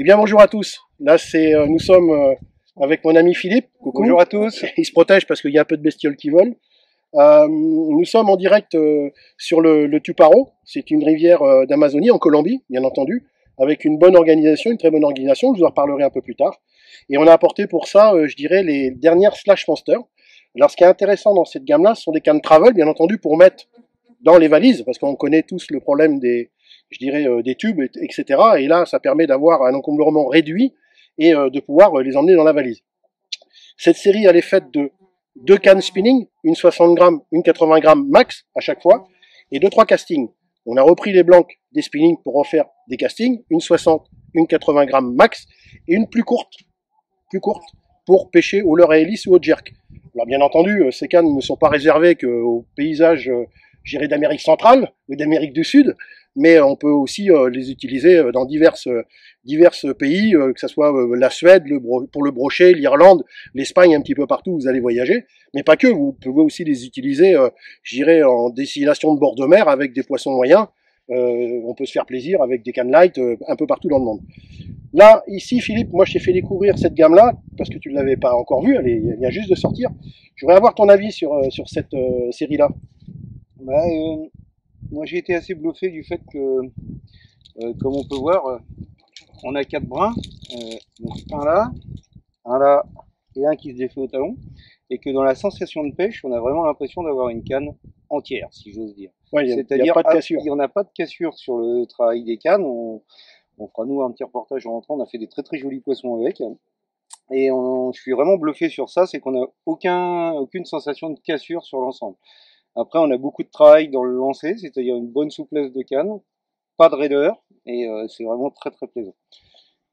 bien, bonjour à tous. Là, nous sommes avec mon ami Philippe. Coucou. Bonjour à tous. Il se protège parce qu'il y a un peu de bestioles qui volent. Nous sommes en direct sur le Tuparo. C'est une rivière d'Amazonie, en Colombie, bien entendu, avec une bonne organisation, une très bonne organisation. Je vous en reparlerai un peu plus tard. Et on a apporté pour ça, je dirais, les dernières Slash Monster. Alors, ce qui est intéressant dans cette gamme-là, ce sont des cannes travel, bien entendu, pour mettre dans les valises, parce qu'on connaît tous le problème des tubes, etc. Et là, ça permet d'avoir un encombrement réduit et de pouvoir les emmener dans la valise. Cette série, elle est faite de 2 cannes spinning, une 60 grammes, une 80 grammes max à chaque fois, et 2-3 castings. On a repris les blancs des spinning pour en faire des castings, une 60, une 80 grammes max, et une plus courte pour pêcher au leurre à hélice ou au jerk. Alors bien entendu, ces cannes ne sont pas réservées qu'aux paysages, j'irais d'Amérique centrale ou d'Amérique du Sud, mais on peut aussi les utiliser dans divers pays, que ce soit la Suède pour le brochet, l'Irlande, l'Espagne, un petit peu partout où vous allez voyager, mais pas que, vous pouvez aussi les utiliser, j'irais en destination de bord de mer avec des poissons moyens. On peut se faire plaisir avec des cannes light un peu partout dans le monde. Là, ici, Philippe, moi je t'ai fait découvrir cette gamme-là, parce que tu ne l'avais pas encore vue, elle vient juste de sortir. Je voudrais avoir ton avis sur cette série-là. Moi j'ai été assez bluffé du fait que, comme on peut voir, on a 4 brins, donc un là et un qui se défait au talon, et que dans la sensation de pêche, on a vraiment l'impression d'avoir une canne entière, si j'ose dire. Ouais, c'est-à-dire pas de cassure. Il n'y en a pas de cassure sur le travail des cannes. On fera nous un petit reportage en rentrant, on a fait des très très jolis poissons avec. Et je suis vraiment bluffé sur ça, c'est qu'on n'a aucune sensation de cassure sur l'ensemble. Après, on a beaucoup de travail dans le lancer, c'est-à-dire une bonne souplesse de canne, pas de raideur, et c'est vraiment très très plaisant.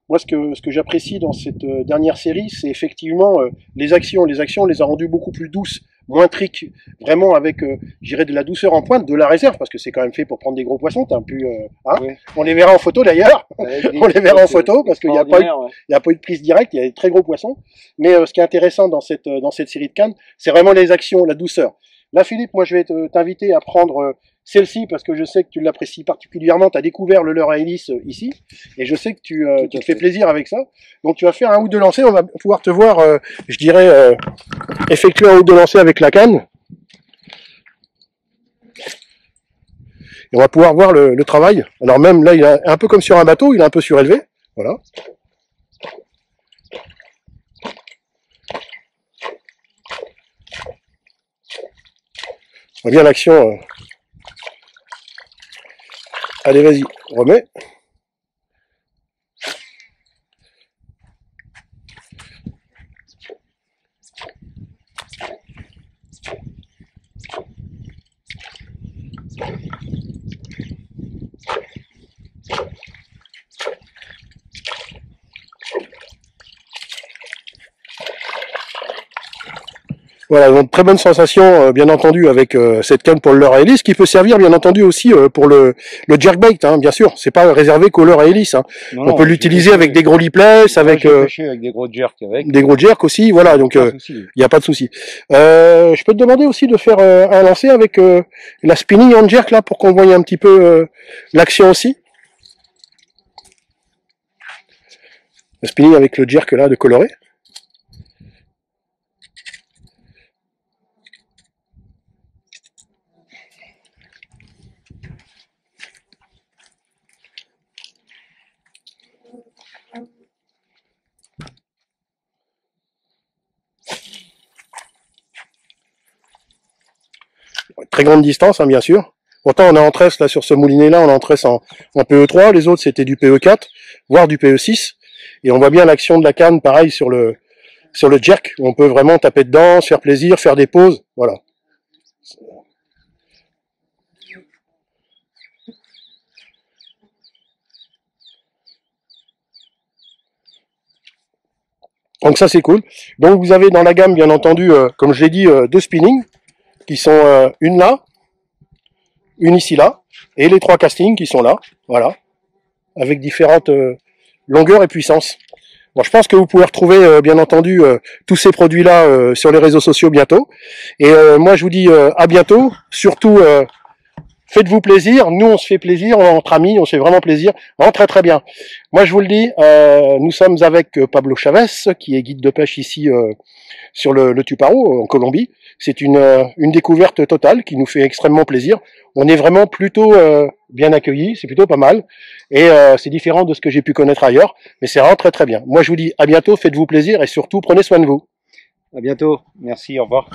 Moi, ce que j'apprécie dans cette dernière série, c'est effectivement les actions. Les actions, on les a rendues beaucoup plus douces, moins trick, vraiment avec, j'irais, de la douceur en pointe, de la réserve, parce que c'est quand même fait pour prendre des gros poissons. T'as pu, hein oui. On les verra en photo d'ailleurs. On les verra en photo parce qu'il n'y a pas eu de prise directe. Il y a des très gros poissons. Mais ce qui est intéressant dans cette série de cannes, c'est vraiment les actions, la douceur. Là, Philippe, moi, je vais t'inviter à prendre celle-ci parce que je sais que tu l'apprécies particulièrement. Tu as découvert le leurre à hélice ici et je sais que tu te fais plaisir avec ça. Donc, tu vas faire un ou deux lancers. On va pouvoir te voir, je dirais, effectuer un ou deux lancers avec la canne. Et on va pouvoir voir le travail. Alors même là, il est un peu comme sur un bateau, il est un peu surélevé. Voilà. On voit bien l'action. Allez, vas-y, remets. Voilà, donc très bonne sensation, bien entendu, avec cette canne pour le leurre à hélice, qui peut servir, bien entendu, aussi pour le jerkbait, hein, bien sûr. C'est pas réservé qu'au leurre à hélice. Hein. On peut l'utiliser avec des gros lipless, avec des gros jerks, des gros jerks aussi. Voilà, donc il n'y a pas de souci. Je peux te demander aussi de faire un lancer avec la spinning en jerk là, pour qu'on voie un petit peu l'action aussi. Le spinning avec le jerk là de coloré. Très grande distance, hein, bien sûr. Pourtant, on est en tresse, là, sur ce moulinet-là, on est en tresse en PE3. Les autres, c'était du PE4, voire du PE6. Et on voit bien l'action de la canne, pareil, sur le jerk, où on peut vraiment taper dedans, se faire plaisir, faire des pauses. Voilà. Donc ça, c'est cool. Donc, vous avez dans la gamme, bien entendu, comme je l'ai dit, 2 spinning, qui sont une là, une ici là, et les 3 castings qui sont là, voilà, avec différentes longueurs et puissances. Bon, je pense que vous pouvez retrouver bien entendu tous ces produits-là sur les réseaux sociaux bientôt. Et moi je vous dis à bientôt, surtout Faites-vous plaisir, nous on se fait plaisir, entre amis, on se fait vraiment plaisir, très très bien. Moi je vous le dis, nous sommes avec Pablo Chavez, qui est guide de pêche ici sur le Tuparo, en Colombie. C'est une découverte totale qui nous fait extrêmement plaisir. On est vraiment plutôt bien accueillis, c'est plutôt pas mal. Et c'est différent de ce que j'ai pu connaître ailleurs, mais c'est vraiment très très bien. Moi je vous dis à bientôt, faites-vous plaisir et surtout prenez soin de vous. À bientôt, merci, au revoir.